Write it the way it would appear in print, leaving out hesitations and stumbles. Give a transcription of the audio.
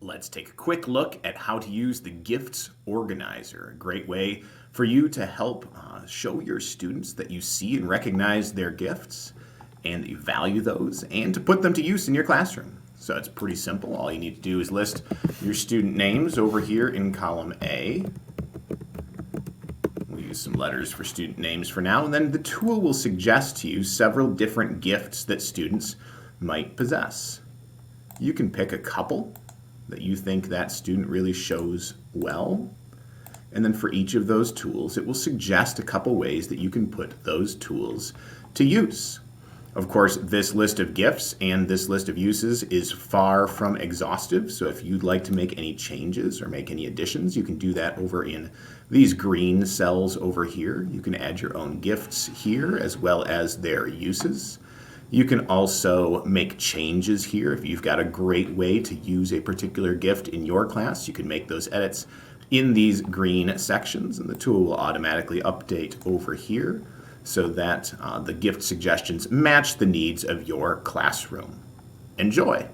Let's take a quick look at how to use the Gifts Organizer, a great way for you to help show your students that you see and recognize their gifts and that you value those and to put them to use in your classroom. So it's pretty simple. All you need to do is list your student names over here in column A. We'll use some letters for student names for now, and then the tool will suggest to you several different gifts that students might possess. You can pick a couple that you think that student really shows well. And then for each of those tools, it will suggest a couple ways that you can put those tools to use. Of course, this list of gifts and this list of uses is far from exhaustive, so if you'd like to make any changes or make any additions, you can do that over in these green cells over here. You can add your own gifts here as well as their uses. You can also make changes here. If you've got a great way to use a particular gift in your class, you can make those edits in these green sections, and the tool will automatically update over here so that the gift suggestions match the needs of your classroom. Enjoy!